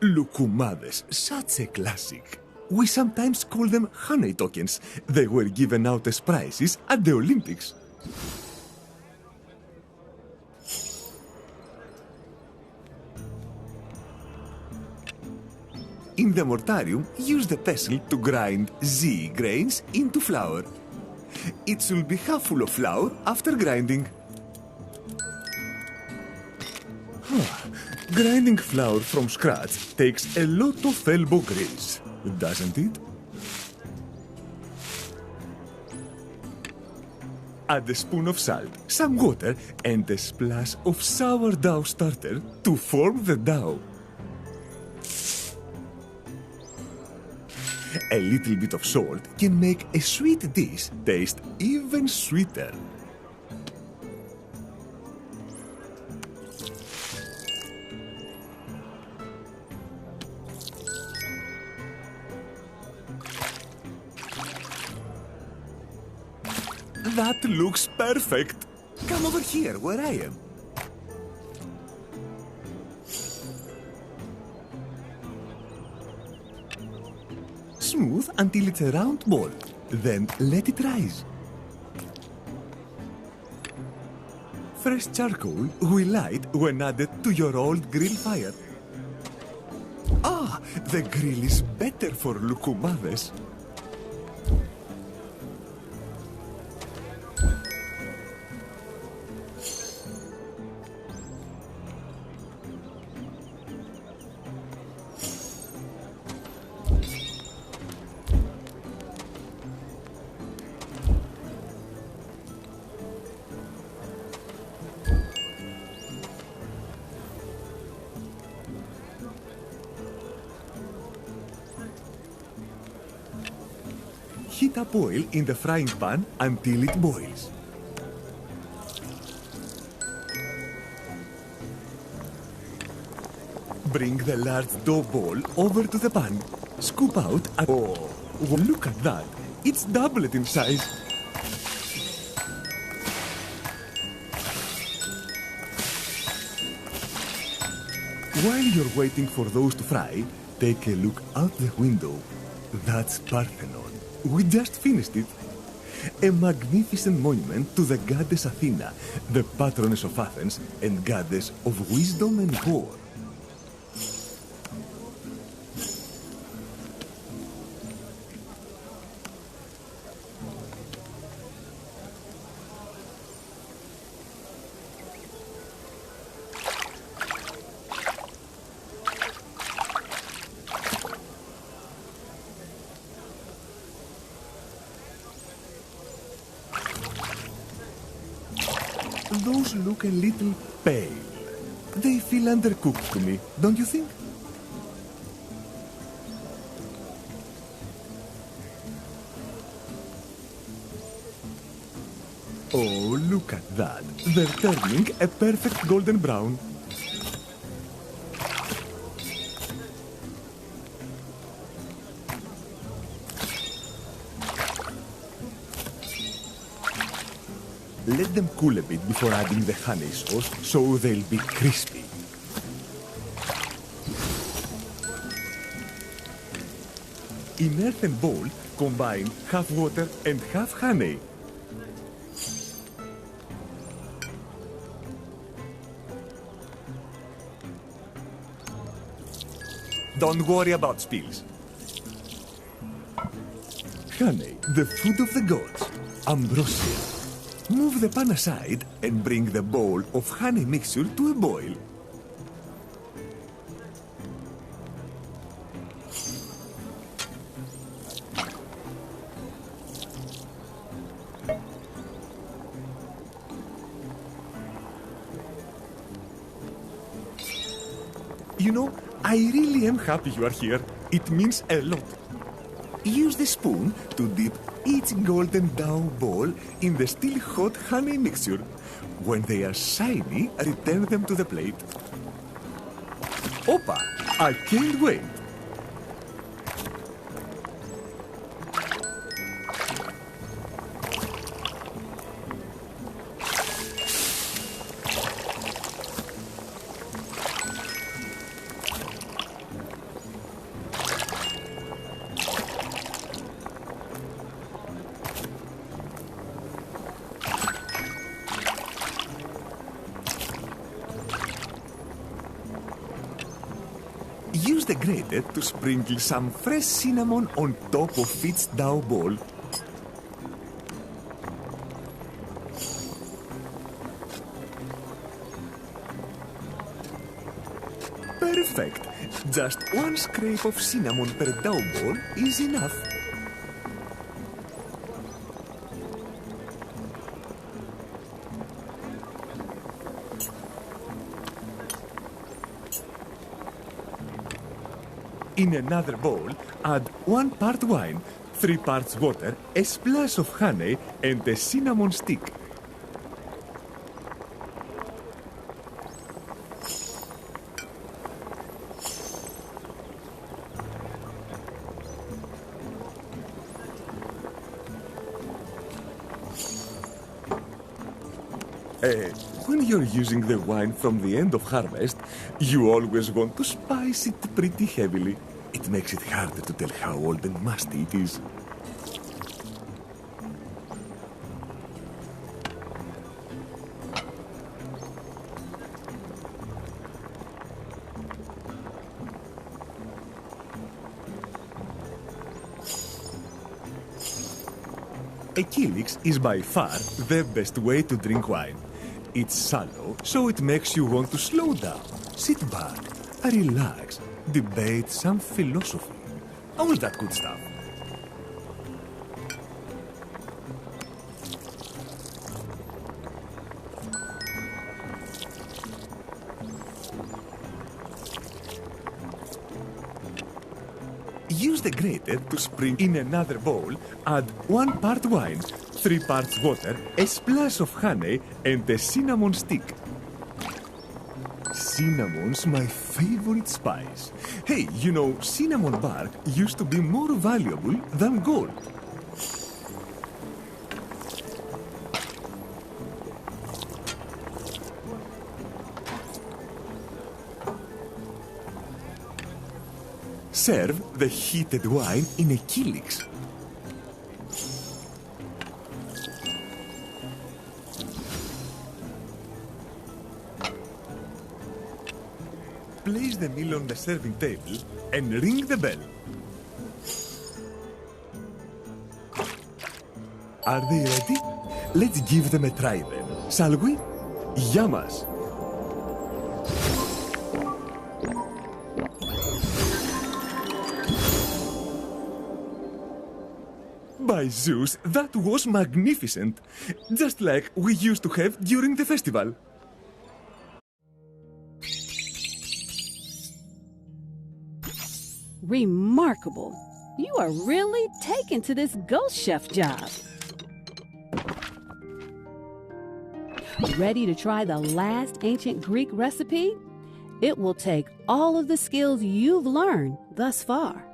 Lukumades, such a classic. We sometimes call them honey tokens. They were given out as prizes at the Olympics. In the mortarium, use the pestle to grind Z grains into flour. It should be half full of flour after grinding. Grinding flour from scratch takes a lot of elbow grease, doesn't it? Add a spoon of salt, some water, and a splash of sourdough starter to form the dough. A little bit of salt can make a sweet dish taste even sweeter. That looks perfect. Come over here where I am. Smooth until it's a round ball. Then let it rise. Fresh charcoal will light when added to your old grill fire. Ah, the grill is better for lukumades. Heat up oil in the frying pan until it boils. Bring the large dough ball over to the pan. Scoop out and... Oh, look at that. It's doubled in size. While you're waiting for those to fry, take a look out the window. That's Parthenon. We just finished it. A magnificent monument to the goddess Athena, the patroness of Athens and goddess of wisdom and war. Those look a little pale. They feel undercooked to me, don't you think? Oh, look at that. They're turning a perfect golden brown. Let them cool a bit before adding the honey sauce so they'll be crispy. In earthen bowl, combine half water and half honey. Don't worry about spills. Honey, the food of the gods. Ambrosia. Move the pan aside and bring the bowl of honey mixture to a boil. You know, I really am happy you are here. It means a lot. Use the spoon to dip each golden dough ball in the still hot honey mixture. When they are shiny, return them to the plate. Opa! I can't wait! Use the grater to sprinkle some fresh cinnamon on top of its dough ball. Perfect! Just one scrape of cinnamon per dough ball is enough. In another bowl, add 1 part wine, 3 parts water, a splash of honey, and a cinnamon stick. When you're using the wine from the end of harvest, you always want to spice it pretty heavily. It makes it harder to tell how old and musty it is. A Kilix is by far the best way to drink wine. It's shallow, so it makes you want to slow down, sit back, relax, debate some philosophy. All that good stuff. Use the grater to sprinkle in another bowl, add 1 part wine, 3 parts water, a splash of honey, and a cinnamon stick. Cinnamon's my favorite spice. Hey, you know, cinnamon bark used to be more valuable than gold. Serve the heated wine in a Kilix. Place the meal on the serving table and ring the bell. Are they ready? Let's give them a try then, shall we? Yamas! By Zeus, that was magnificent! Just like we used to have during the festival. Remarkable. You are really taken to this ghost chef job. Ready to try the last ancient Greek recipe? It will take all of the skills you've learned thus far.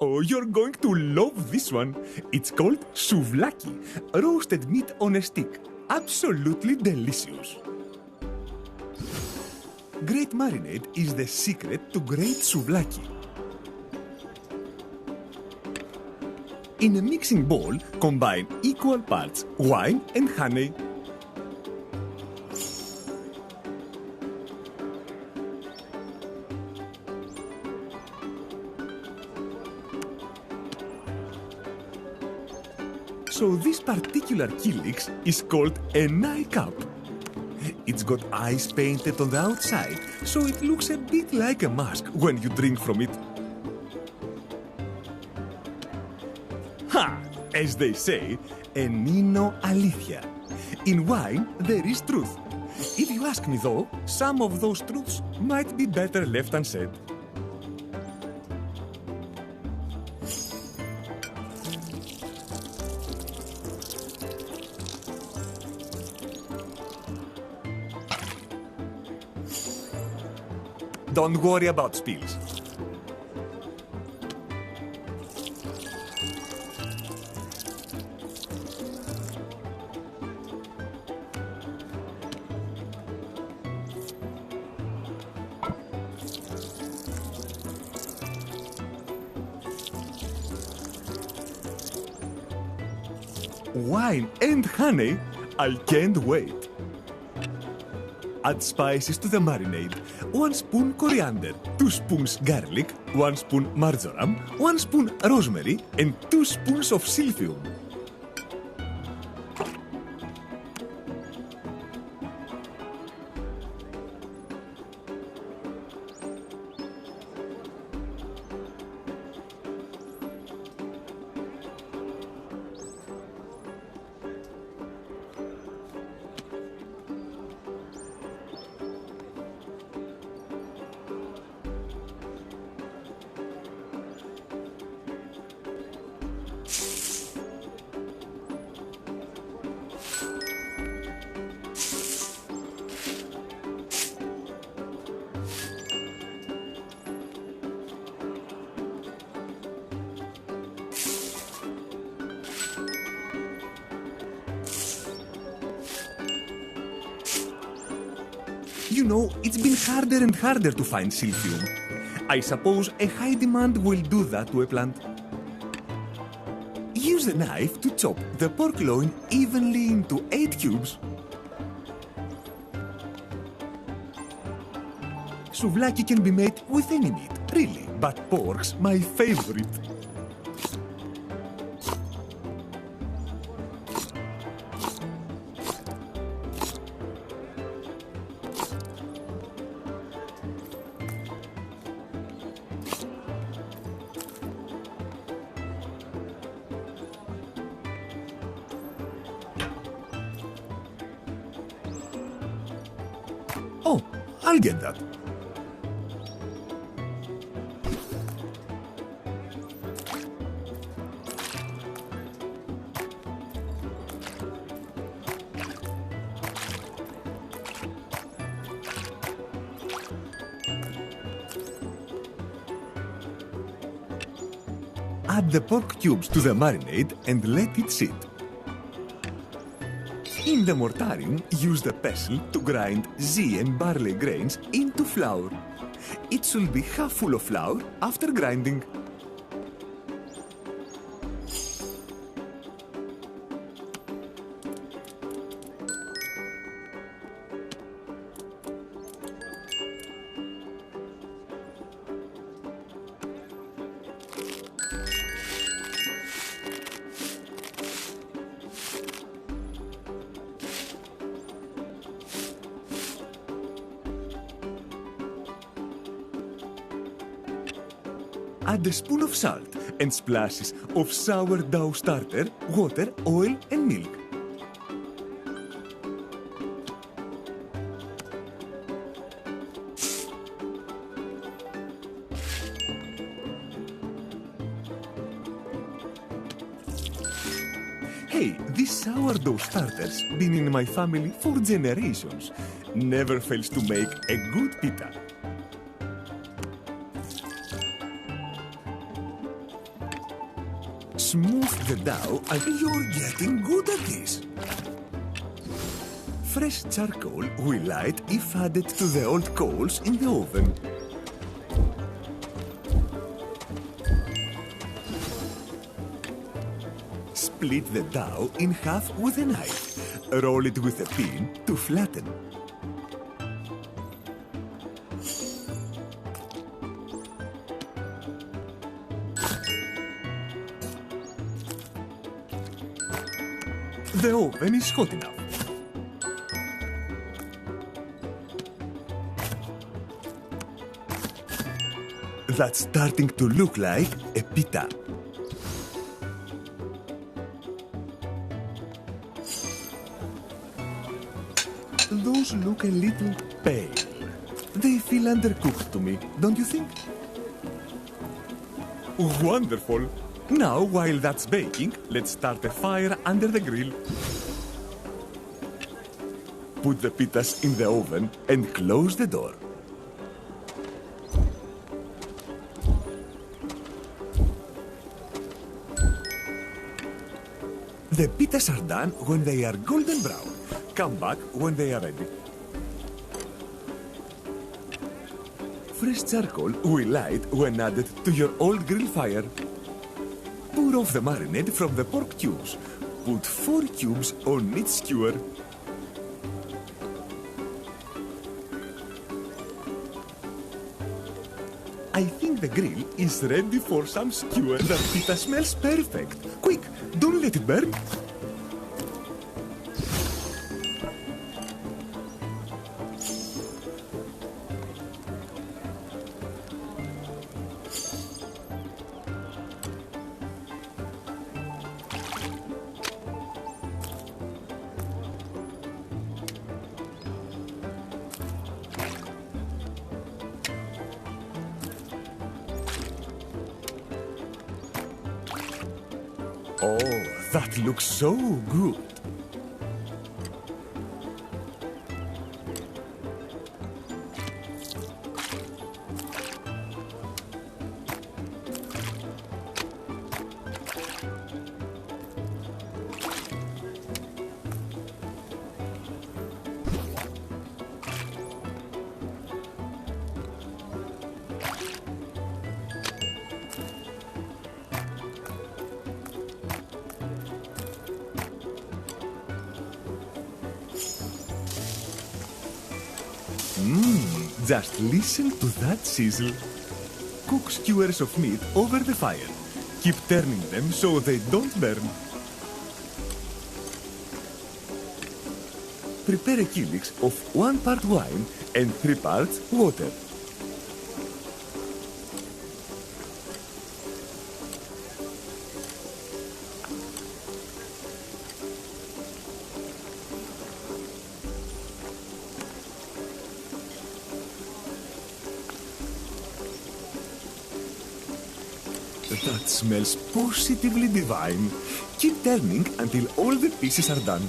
Oh, you're going to love this one. It's called souvlaki, roasted meat on a stick. Absolutely delicious. Great marinade is the secret to great souvlaki. In a mixing bowl, combine equal parts wine and honey. So this particular Kilix is called an eye cup. It's got eyes painted on the outside, so it looks a bit like a mask when you drink from it. Ha! As they say, enino alithia. In wine, there is truth. If you ask me though, some of those truths might be better left unsaid. Don't worry about spills. Wine and honey? I can't wait. Add spices to the marinade. 1 spoon coriander, 2 spoons garlic, 1 spoon marjoram, 1 spoon rosemary, and 2 spoons of silphium. You know, it's been harder and harder to find silphium. I suppose a high demand will do that to a plant. Use a knife to chop the pork loin evenly into 8 cubes. Souvlaki can be made with any meat, really, but pork's my favorite. Oh, I'll get that. Add the pork cubes to the marinade and let it sit. In the mortaring, use the pestle to grind zea and barley grains into flour. It should be half full of flour after grinding. Add a spoon of salt and splashes of sourdough starter, water, oil, and milk. Hey, this sourdough starter's been in my family for generations. Never fails to make a good pita. Smooth the dough and you're getting good at this. Fresh charcoal will light if added to the old coals in the oven. Split the dough in half with a knife. Roll it with a pin to flatten. The oven is hot enough. That's starting to look like a pita. Those look a little pale. They feel undercooked to me, don't you think? Wonderful! Now, while that's baking, let's start a fire under the grill. Put the pitas in the oven and close the door. The pitas are done when they are golden brown. Come back when they are ready. Fresh charcoal will light when added to your old grill fire. Pour off the marinade from the pork cubes. Put 4 cubes on each skewer. I think the grill is ready for some skewer. The pita smells perfect. Quick, don't let it burn. Oh, that looks so good. Just listen to that sizzle. Cook skewers of meat over the fire. Keep turning them so they don't burn. Prepare a kylix of 1 part wine and 3 parts water. That smells positively divine. Keep turning until all the pieces are done.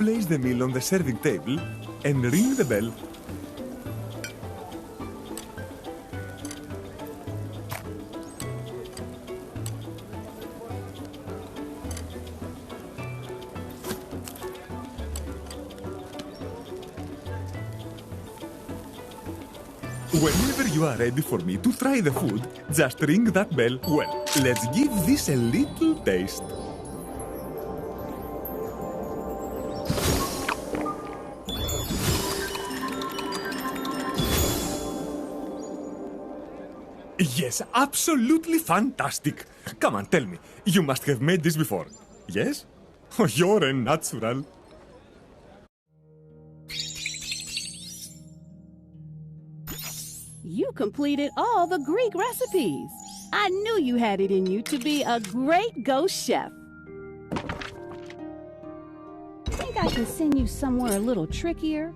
Place the meal on the serving table and ring the bell. Whenever you are ready for me to try the food, just ring that bell. Well, let's give this a little taste. Yes, absolutely fantastic. Come on, tell me. You must have made this before. Yes? Oh, you're a natural. You completed all the Greek recipes. I knew you had it in you to be a great ghost chef. Think I can send you somewhere a little trickier?